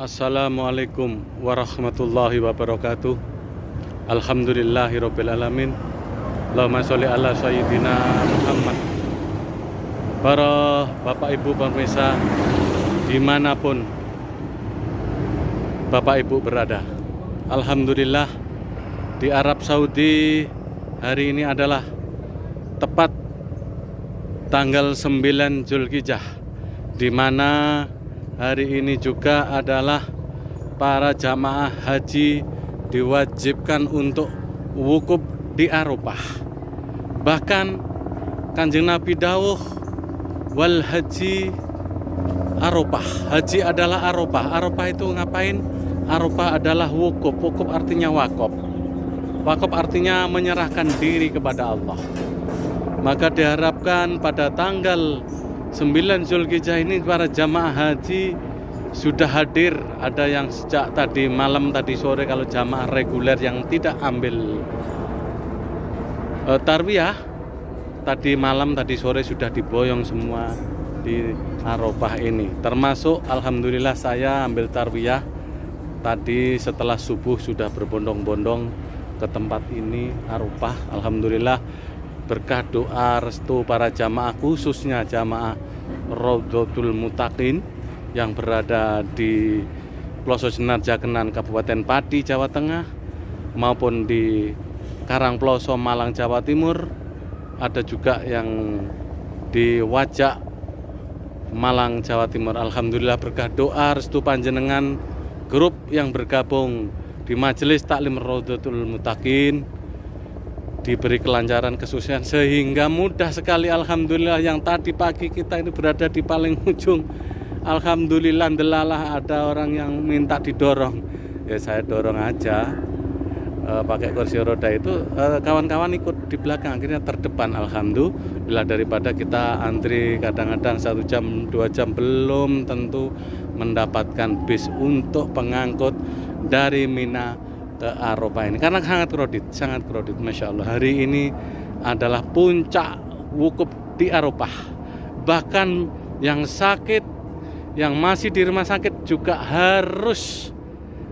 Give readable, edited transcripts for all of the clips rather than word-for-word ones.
Assalamualaikum warahmatullahi wabarakatuh. Alhamdulillahirabbil alamin. Allahumma sholli ala sayyidina Muhammad. Para Bapak Ibu pemirsa dimanapun Bapak Ibu berada, alhamdulillah di Arab Saudi hari ini adalah tepat tanggal 9 Zulhijjah, di mana hari ini juga adalah para jamaah haji diwajibkan untuk wukuf di Arafah. Bahkan Kanjeng Nabi dawuh, wal haji Arafah. Haji adalah Arafah. Arafah itu ngapain? Arafah adalah wukuf. Wukuf artinya wakaf. Wakaf artinya menyerahkan diri kepada Allah. Maka diharapkan pada tanggal 9 Zulhijjah ini para jamaah haji sudah hadir. Ada yang sejak tadi malam, tadi sore kalau jamaah reguler yang tidak ambil tarwiyah, tadi malam, tadi sore sudah diboyong semua di Arafah ini. Termasuk alhamdulillah saya ambil tarwiyah tadi setelah subuh sudah berbondong-bondong ke tempat ini Arafah. Alhamdulillah berkah doa restu para jamaah, khususnya jamaah Raudhatul Muttaqin yang berada di Ploso Senar Jakenan Kabupaten Pati Jawa Tengah, maupun di Karangploso Malang Jawa Timur, ada juga yang di Wajak Malang Jawa Timur. Alhamdulillah berkah doa restu panjenengan grup yang bergabung di Majelis Taklim Raudhatul Muttaqin diberi kelancaran, kesuksesan, sehingga mudah sekali. Alhamdulillah yang tadi pagi kita ini berada di paling ujung. Alhamdulillah delalah ada orang yang minta didorong, ya saya dorong aja pakai kursi roda itu. Kawan-kawan ikut di belakang, akhirnya terdepan. Alhamdulillah, daripada kita antri kadang-kadang 1 jam 2 jam belum tentu mendapatkan bis untuk pengangkut dari Mina ke Arafah ini, karena sangat kredit, Masya Allah. Hari ini adalah puncak wukuf di Arafah. Bahkan yang sakit, yang masih di rumah sakit juga harus,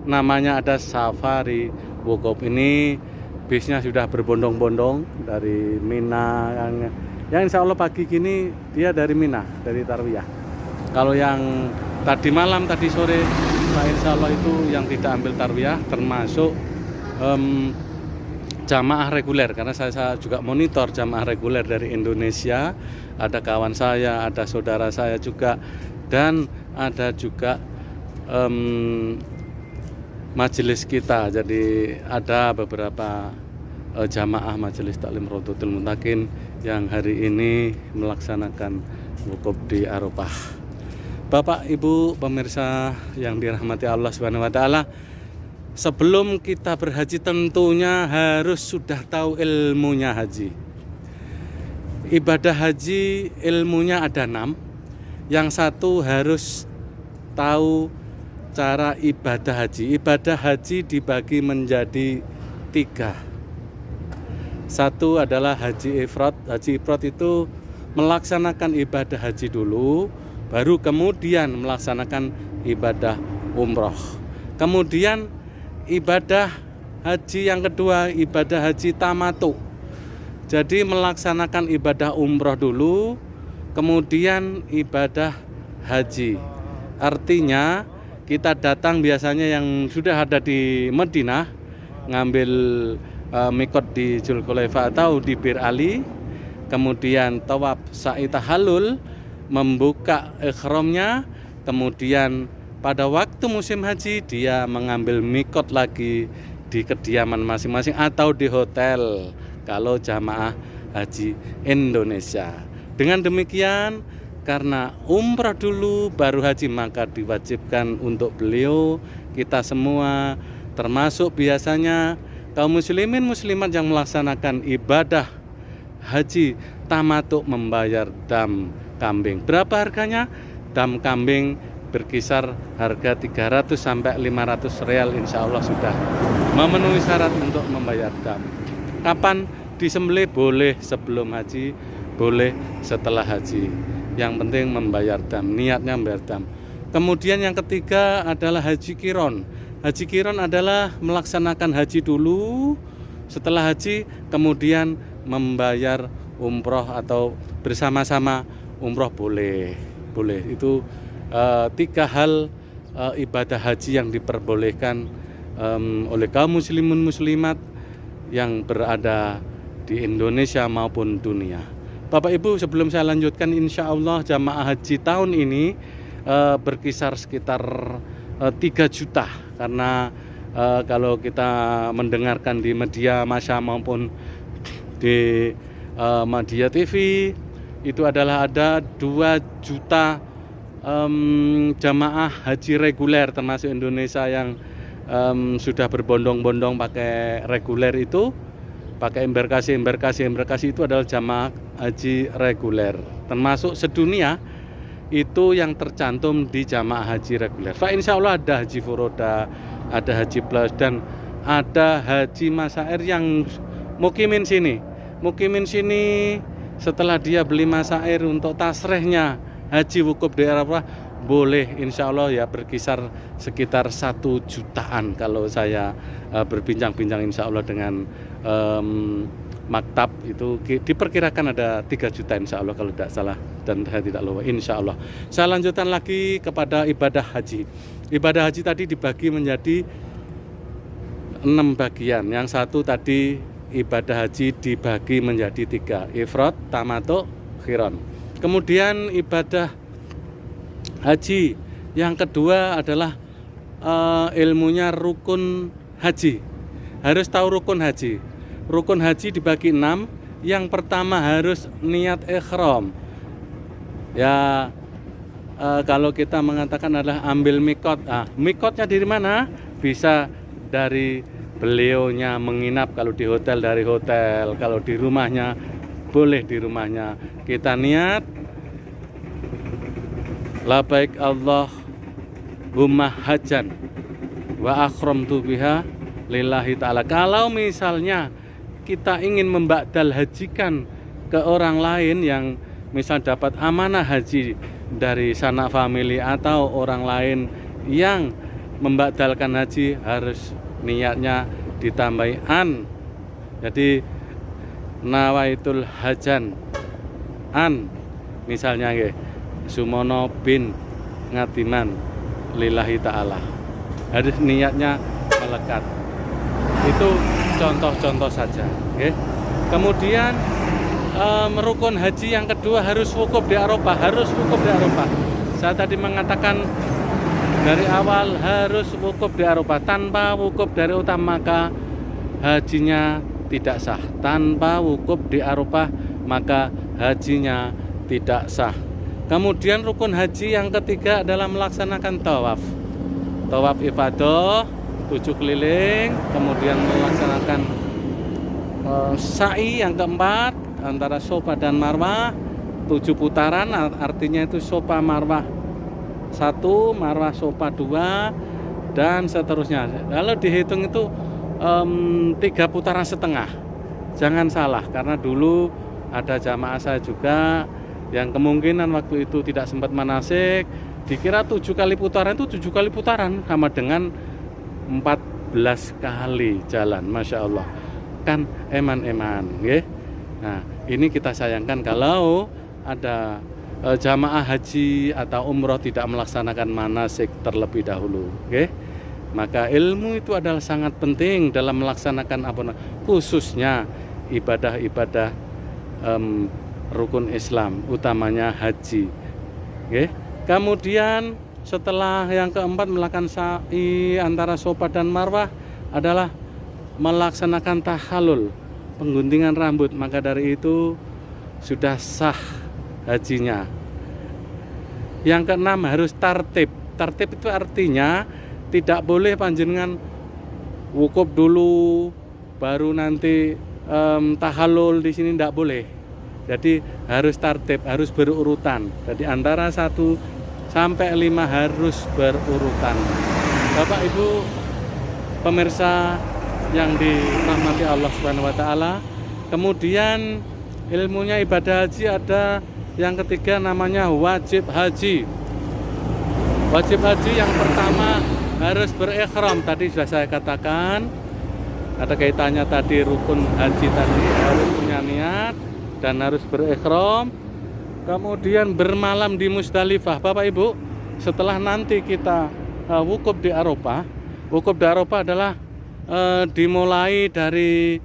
namanya ada safari wukuf. Ini bisnya sudah berbondong-bondong dari Mina, yang insya Allah pagi gini dia dari Mina, dari tarwiyah. Kalau yang tadi malam, tadi sore, insya Allah itu yang tidak ambil tarwiyah, termasuk jamaah reguler, karena saya juga monitor jamaah reguler dari Indonesia. Ada kawan saya, ada saudara saya juga, dan ada juga majelis kita. Jadi ada beberapa jamaah Majelis Taklim Raudhatul Muttaqin yang hari ini melaksanakan wukuf di Arafah. Bapak Ibu pemirsa yang dirahmati Allah Subhanahu wa taala, sebelum kita berhaji tentunya harus sudah tahu ilmunya haji. Ibadah haji ilmunya ada 6. Yang satu harus tahu cara ibadah haji. Ibadah haji dibagi menjadi 3. Satu adalah haji ifrad. Haji ifrad itu melaksanakan ibadah haji dulu, baru kemudian melaksanakan ibadah umroh. Kemudian ibadah haji yang kedua, ibadah haji tamatu. Jadi melaksanakan ibadah umroh dulu, kemudian ibadah haji. Artinya kita datang biasanya yang sudah ada di Madinah, ngambil mikot di Dzulhulaifah atau di Bir Ali, kemudian tawaf sa'i tahallul, membuka ihramnya, kemudian pada waktu musim haji dia mengambil mikot lagi di kediaman masing-masing atau di hotel kalau jamaah haji Indonesia. Dengan demikian, karena umrah dulu baru haji, maka diwajibkan untuk beliau, kita semua, termasuk biasanya kaum muslimin muslimat yang melaksanakan ibadah haji tamattu, membayar dam kambing. Berapa harganya? Dam kambing berkisar harga 300 sampai 500 real, insya Allah sudah memenuhi syarat untuk membayar dam. Kapan disembelih? Boleh sebelum haji, boleh setelah haji. Yang penting membayar dam, niatnya membayar dam. Kemudian yang ketiga adalah haji kiron. Haji kiron adalah melaksanakan haji dulu, setelah haji kemudian membayar umroh atau bersama-sama umroh boleh. Itu tiga hal ibadah haji yang diperbolehkan oleh kaum muslimun muslimat yang berada di Indonesia maupun dunia. Bapak Ibu, sebelum saya lanjutkan, insya Allah jamaah haji tahun ini berkisar sekitar 3 juta, karena kalau kita mendengarkan di media massa maupun di media TV itu adalah ada 2 juta jamaah haji reguler, termasuk Indonesia yang sudah berbondong-bondong pakai reguler itu, pakai embarkasi itu adalah jamaah haji reguler, termasuk sedunia itu yang tercantum di jamaah haji reguler. Insya Allah ada haji furoda, ada haji plus, dan ada haji masair yang mukimin sini setelah dia beli masair untuk tasrehnya haji wukuf di Arafah, boleh insya Allah ya berkisar sekitar 1 jutaan kalau saya berbincang-bincang insya Allah dengan maktab, itu diperkirakan ada 3 juta insya Allah kalau tidak salah dan saya tidak lupa insya Allah. Saya lanjutkan lagi kepada ibadah haji. Ibadah haji tadi dibagi menjadi 6 bagian. Yang satu tadi ibadah haji dibagi menjadi 3, ifrad, tamattu, qiran. Kemudian ibadah haji yang kedua adalah ilmunya rukun haji. Harus tahu rukun haji. Rukun haji dibagi 6. Yang pertama harus niat ihram. Ya, kalau kita mengatakan adalah ambil mikot. Mikotnya dari mana? Bisa dari beliaunya menginap, kalau di hotel dari hotel, kalau di rumahnya boleh di rumahnya. Kita niat labaik Allahumma hajan wa akhramtu biha lillahi ta'ala. Kalau misalnya kita ingin membadal hajikan ke orang lain yang misal dapat amanah haji dari sanak famili atau orang lain yang membadalkan haji, harus niatnya ditambahi an. Jadi nawaitul hajan an, misalnya Sumono bin Ngatiman lillahi ta'ala, harus niatnya melekat. Itu contoh-contoh saja. Kemudian rukun haji yang kedua harus wukuf di Arafah. Saya tadi mengatakan dari awal harus wukuf di Arafah. Tanpa wukuf dari Arafah maka hajinya tidak sah. Tanpa wukuf di Arafah maka hajinya tidak sah. Kemudian rukun haji yang ketiga adalah melaksanakan tawaf ifadah 7 keliling, kemudian melaksanakan sa'i yang keempat antara Sofa dan Marwah 7 putaran, artinya itu Sofa Marwah 1, Marwah Sofa 2, dan seterusnya. Kalau dihitung itu 3 putaran setengah. Jangan salah, karena dulu ada jamaah saya juga yang kemungkinan waktu itu tidak sempat manasik, dikira 7 kali putaran itu 7 kali putaran sama dengan 14 kali jalan. Masya Allah, kan eman-eman ya. Nah, ini kita sayangkan kalau ada jamaah haji atau umroh tidak melaksanakan manasik terlebih dahulu, oke? Maka ilmu itu adalah sangat penting dalam melaksanakan khususnya ibadah-ibadah rukun Islam, utamanya haji, oke? Kemudian setelah yang keempat melakukan sa'i antara Sofa dan Marwah adalah melaksanakan tahalul, pengguntingan rambut. Maka dari itu sudah sah hajinya. Yang keenam harus tartib. Tartib itu artinya tidak boleh panjenengan wukuf dulu baru nanti tahalul, di sini tidak boleh. Jadi harus tartib, harus berurutan. Jadi antara 1 sampai 5 harus berurutan. Bapak Ibu pemirsa yang dirahmati Allah Subhanahu wa taala, kemudian ilmunya ibadah haji ada yang ketiga namanya wajib haji. Wajib haji yang pertama harus berikhram. Tadi sudah saya katakan, ada kaitannya tadi rukun haji tadi harus punya niat dan harus berikhram. Kemudian bermalam di Musdalifah. Bapak Ibu, setelah nanti kita wukuf di Arafah. Wukuf di Arafah adalah dimulai dari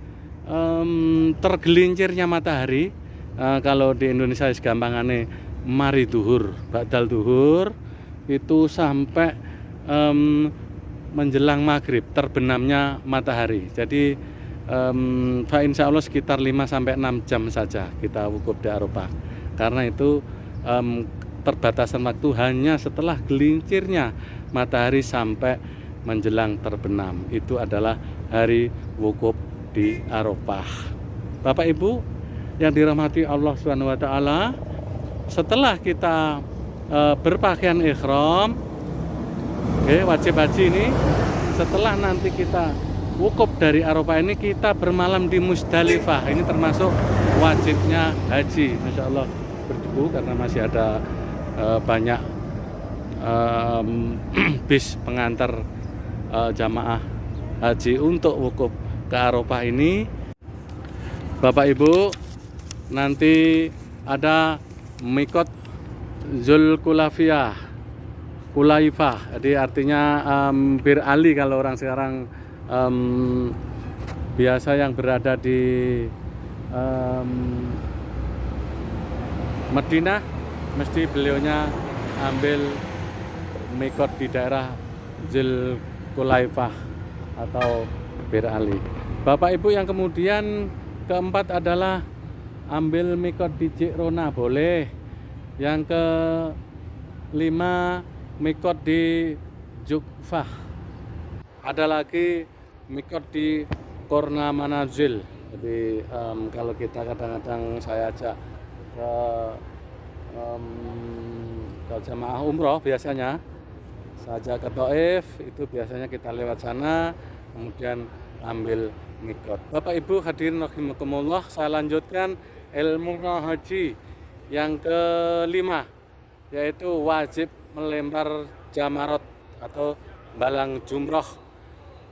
tergelincirnya matahari. Kalau di Indonesia segampangannya mari duhur, ba'dal duhur itu sampai menjelang maghrib terbenamnya matahari. Jadi insya Allah sekitar 5-6 jam saja kita wukuf di Arafah. Karena itu perbatasan waktu hanya setelah gelincirnya matahari sampai menjelang terbenam. Itu adalah hari wukuf di Arafah. Bapak Ibu yang dirahmati Allah Subhanahu wa taala, setelah kita berpakaian ihram, wajib haji ini, setelah nanti kita wukuf dari Arafah ini, kita bermalam di Musdalifah. Ini termasuk wajibnya haji. Masya Allah berdebu karena masih ada banyak bis pengantar jamaah haji untuk wukuf ke Arafah ini. Bapak Ibu, nanti ada mikot Zulkulaifah, jadi artinya Bir Ali kalau orang sekarang biasa yang berada di Madinah, mesti beliaunya ambil mikot di daerah Zulkulaifah atau Bir Ali. Bapak Ibu yang kemudian keempat adalah ambil mikot di Ji'rona, boleh. Yang kelima mikot di Jufah. Ada lagi mikot di Korna Manazil. Jadi kalau kita kadang-kadang saya ajak ke jamaah umroh, biasanya saya ajak ke Taif, itu biasanya kita lewat sana kemudian ambil mikot. Bapak Ibu hadirin rahimakumullah, saya lanjutkan ilmu haji yang kelima, yaitu wajib melempar jamarot atau balang jumroh.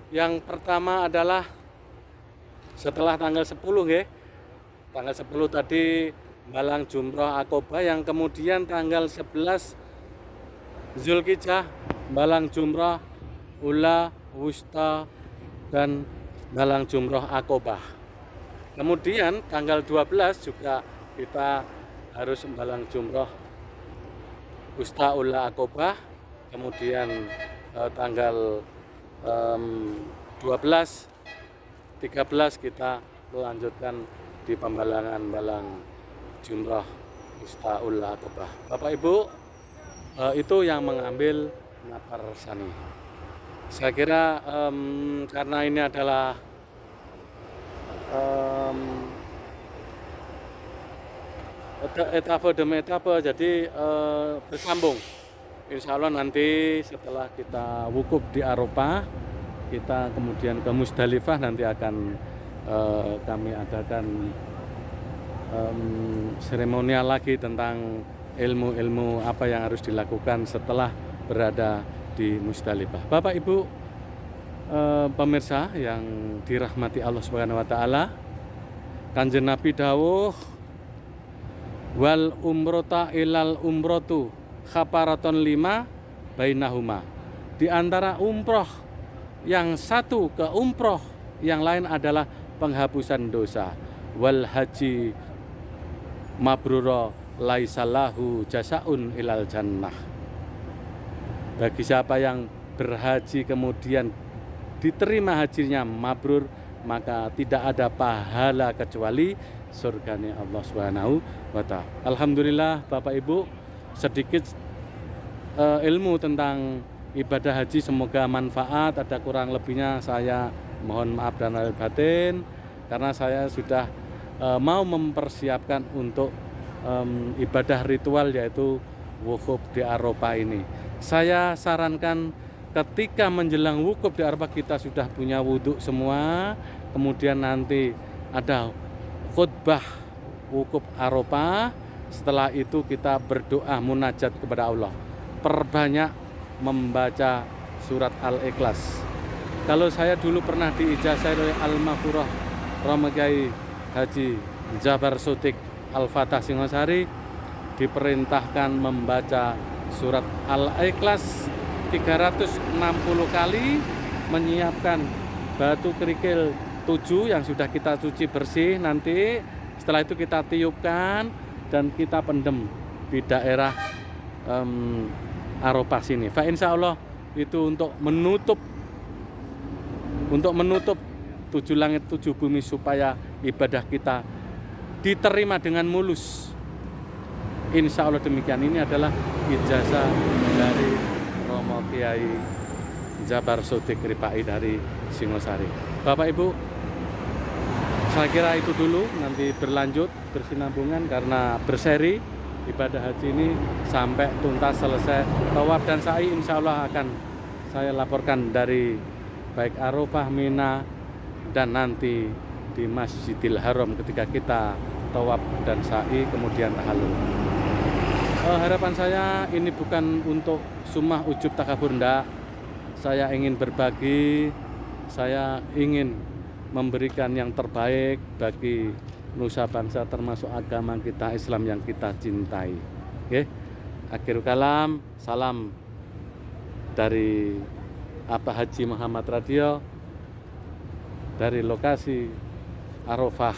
Yang pertama adalah setelah tanggal 10 ya. Tanggal 10 tadi balang jumroh Aqobah, yang kemudian tanggal 11 Zulhijjah balang jumroh Ula, Wusta, dan balang jumroh Aqobah. Kemudian tanggal 12 juga kita harus balang jumroh Wusta, Ula, Aqobah. Kemudian tanggal 12, 13 kita melanjutkan di pembalangan balang jumroh Wusta, Ula, Aqobah. Bapak Ibu, itu yang mengambil nafar sani. Saya kira karena ini adalah etape demi etape, jadi bersambung. Insya Allah nanti setelah kita wukuf di Arafah, kita kemudian ke Musdalifah, nanti akan kami adakan seremonial lagi tentang ilmu-ilmu apa yang harus dilakukan setelah berada di Musdalifah. Bapak Ibu pemirsa yang dirahmati Allah Subhanahu wa taala, Kanjeng Nabi dawuh, wal umrota ilal umrotu khaparaton 5 bainahuma. Di antara umroh yang satu ke umroh yang lain adalah penghapusan dosa. Wal haji mabruro laisalahu jasaun ilal jannah. Bagi siapa yang berhaji kemudian diterima hajinya mabrur, maka tidak ada pahala kecuali surganya Allah Subhanahu wa ta'ala. Alhamdulillah Bapak Ibu, sedikit ilmu tentang ibadah haji, semoga manfaat. Ada kurang lebihnya saya mohon maaf dan lahir batin, karena saya sudah mau mempersiapkan untuk ibadah ritual, yaitu wukuf di Arafah ini. Saya sarankan ketika menjelang wukuf di Arafah kita sudah punya wudhu semua, kemudian nanti ada khutbah wukuf Arafah. Setelah itu kita berdoa munajat kepada Allah. Perbanyak membaca surat Al-Ikhlas. Kalau saya dulu pernah diijazah oleh Al-Mafurah Romo Kiai Haji Jabar Sotik Al-Fatah Singosari, diperintahkan membaca surat Al-Ikhlas 360 kali, menyiapkan batu kerikil 7 yang sudah kita cuci bersih. Nanti setelah itu kita tiupkan dan kita pendem di daerah Arafah sini. Fa insya Allah itu untuk menutup 7 langit 7 bumi supaya ibadah kita diterima dengan mulus. Insya Allah demikian. Ini adalah ijazah dari Romo Kiai Jabar Sotik Ripai dari Singosari. Bapak Ibu, saya kira itu dulu, nanti berlanjut bersinambungan karena berseri ibadah haji ini sampai tuntas selesai tawaf dan sa'i. Insya Allah akan saya laporkan dari baik Arafah, Mina, dan nanti di Masjidil Haram ketika kita tawaf dan sa'i kemudian tahallul. Harapan saya ini bukan untuk sumah ujub takabur, ndak. Saya ingin berbagi, saya ingin memberikan yang terbaik bagi nusa bangsa termasuk agama kita Islam yang kita cintai. Oke. Akhirul kalam, salam dari Abah Haji Muhammad Radio dari lokasi Arafah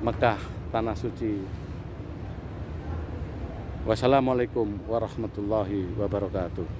Mekah Tanah Suci. Wassalamualaikum warahmatullahi wabarakatuh.